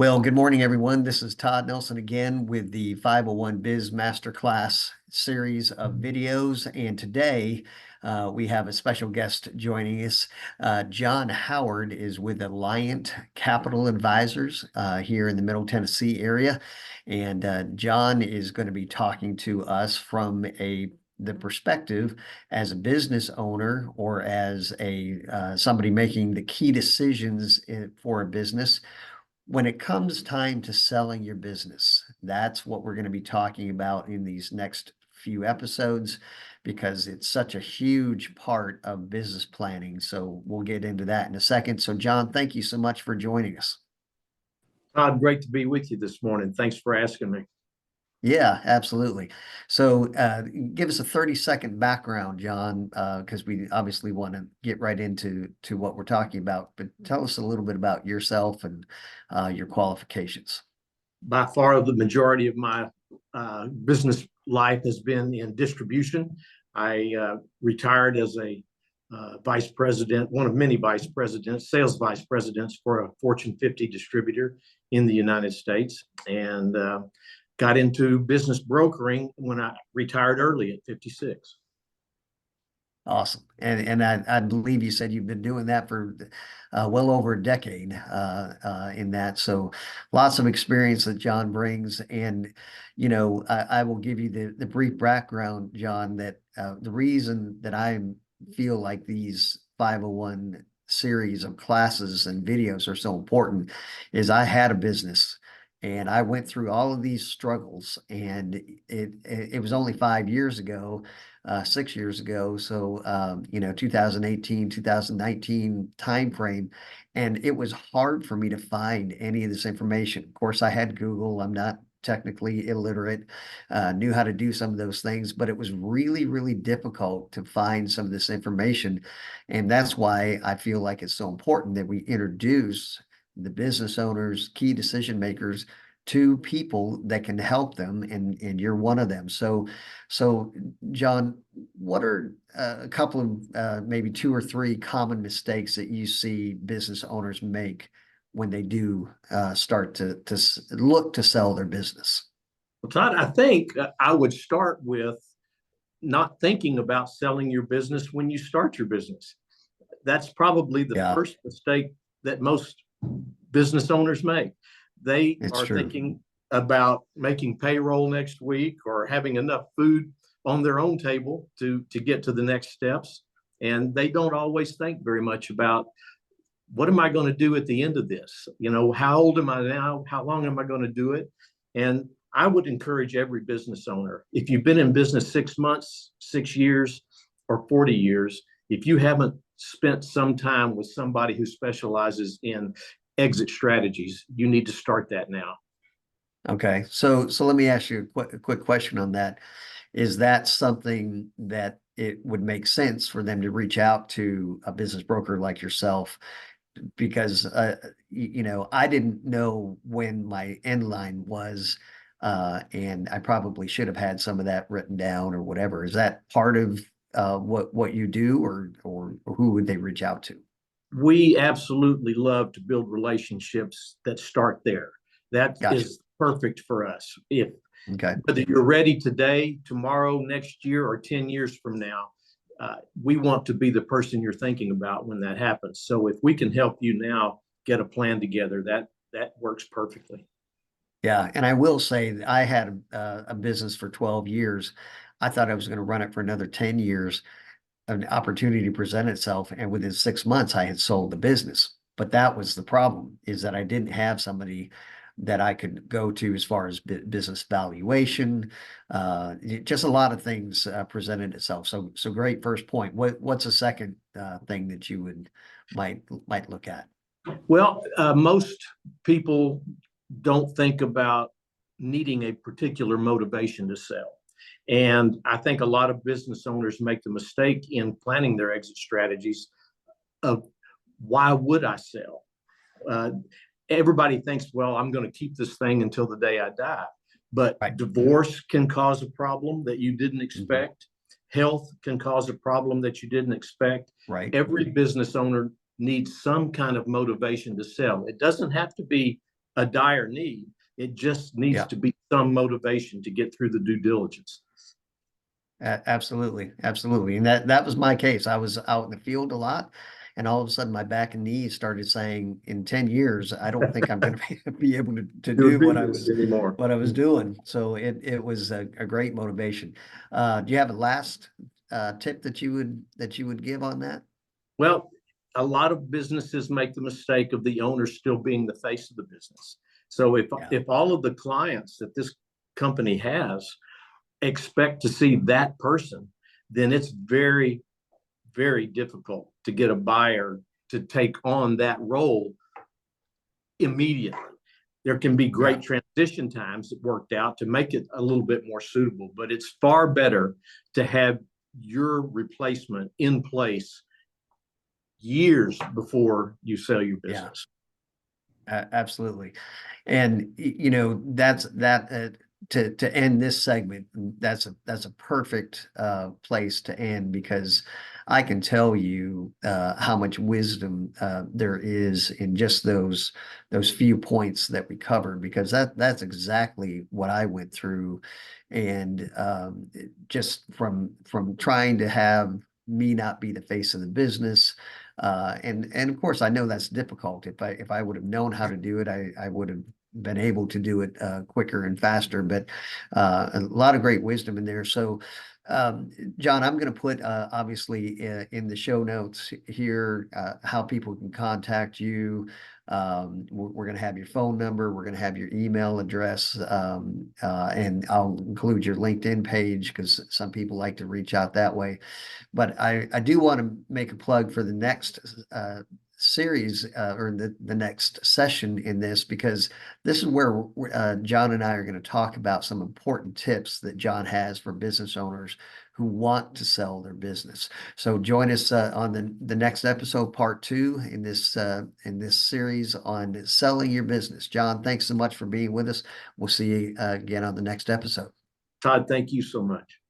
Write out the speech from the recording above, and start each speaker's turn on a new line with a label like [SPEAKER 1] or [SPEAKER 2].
[SPEAKER 1] Well, good morning, everyone. This is Todd Nelson again with the 501 Biz Masterclass series of videos. And today we have a special guest joining us. John Howard is with Alliant Capital Advisors here in the Middle Tennessee area. And John is going to be talking to us from the perspective as a business owner or as somebody making the key decisions for a business when it comes time to selling your business. That's what we're going to be talking about in these next few episodes because it's such a huge part of business planning. So we'll get into that in a second. So John, thank you so much for joining us.
[SPEAKER 2] Todd, great to be with you this morning. Thanks for asking me.
[SPEAKER 1] Yeah, absolutely. So give us a 30-second background, John, because we obviously want to get right into what we're talking about. But tell us a little bit about yourself and your qualifications.
[SPEAKER 2] By far, the majority of my business life has been in distribution. I retired as a vice president, one of many vice presidents, sales vice presidents for a Fortune 50 distributor in the United States, and got into business brokering when I retired early at 56.
[SPEAKER 1] Awesome. And I believe you said you've been doing that for well over a decade in that. So lots of experience that John brings. And, I will give you the brief background, John, that the reason that I feel like these 501 series of classes and videos are so important is I had a business. And I went through all of these struggles, and it was only 5 years ago, 6 years ago. So, 2018, 2019 timeframe. And it was hard for me to find any of this information. Of course, I had Google. I'm not technically illiterate, knew how to do some of those things, but it was really, really difficult to find some of this information. And that's why I feel like it's so important that we introduce the business owners, key decision makers to people that can help them, and you're one of them. So John, what are a couple of maybe two or three common mistakes that you see business owners make when they do start to look to sell their business?
[SPEAKER 2] Well, Todd, I think I would start with not thinking about selling your business when you start your business. That's probably the first mistake that most business owners make. They are thinking about making payroll next week or having enough food on their own table to get to the next steps. And they don't always think very much about, what am I going to do at the end of this? How old am I now? How long am I going to do it? And I would encourage every business owner, if you've been in business 6 months, 6 years, or 40 years, if you haven't spent some time with somebody who specializes in exit strategies, you need to start that now.
[SPEAKER 1] Okay. So let me ask you a quick question on that. Is that something that it would make sense for them to reach out to a business broker like yourself? Because, I didn't know when my end line was, and I probably should have had some of that written down or whatever. Is that part of what you do, or who would they reach out to?
[SPEAKER 2] We absolutely love to build relationships that start there. That is perfect for us. Whether you're ready today, tomorrow, next year, or 10 years from now, we want to be the person you're thinking about when that happens. So if we can help you now get a plan together, that works perfectly.
[SPEAKER 1] Yeah, and I will say that I had a business for 12 years. I thought I was going to run it for another 10 years. An opportunity presented itself, and within 6 months I had sold the business. But that was the problem, is that I didn't have somebody that I could go to as far as business valuation. Just a lot of things presented itself. So great first point. What's a second thing that you might look at?
[SPEAKER 2] Well, most people don't think about needing a particular motivation to sell. And I think a lot of business owners make the mistake in planning their exit strategies of, why would I sell? Everybody thinks, well, I'm going to keep this thing until the day I die. But divorce can cause a problem that you didn't expect. Health can cause a problem that you didn't expect. Every business owner needs some kind of motivation to sell. It doesn't have to be a dire need. It just needs
[SPEAKER 1] Yeah.
[SPEAKER 2] to be some motivation to get through the due diligence.
[SPEAKER 1] Absolutely, absolutely. And that was my case. I was out in the field a lot, and all of a sudden my back and knees started saying, in 10 years, I don't think I'm going to be able to
[SPEAKER 2] Do a
[SPEAKER 1] do
[SPEAKER 2] business anymore.
[SPEAKER 1] what I was doing. So it was a great motivation. Do you have a last tip that you would give on that?
[SPEAKER 2] Well, a lot of businesses make the mistake of the owner still being the face of the business. So
[SPEAKER 1] Yeah.
[SPEAKER 2] if all of the clients that this company has expect to see that person, then it's very, very difficult to get a buyer to take on that role immediately. There can be great transition times that worked out to make it a little bit more suitable, but it's far better to have your replacement in place years before you sell your business.
[SPEAKER 1] Absolutely. And you know, that's that to end this segment, that's a perfect place to end, because I can tell you how much wisdom there is in just those few points that we covered, because that's exactly what I went through. And just from trying to have me not be the face of the business. And of course, I know that's difficult. If I would have known how to do it, I would have been able to do it quicker and faster. But a lot of great wisdom in there. So, John, I'm going to put obviously in the show notes here how people can contact you. We're going to have your phone number. We're going to have your email address, and I'll include your LinkedIn page, because some people like to reach out that way. But I do want to make a plug for the next series or the next session in this, because this is where John and I are going to talk about some important tips that John has for business owners who want to sell their business. So join us on the next episode, part 2 in this series on selling your business. John, thanks so much for being with us. We'll see you again on the next episode.
[SPEAKER 2] Todd, thank you so much.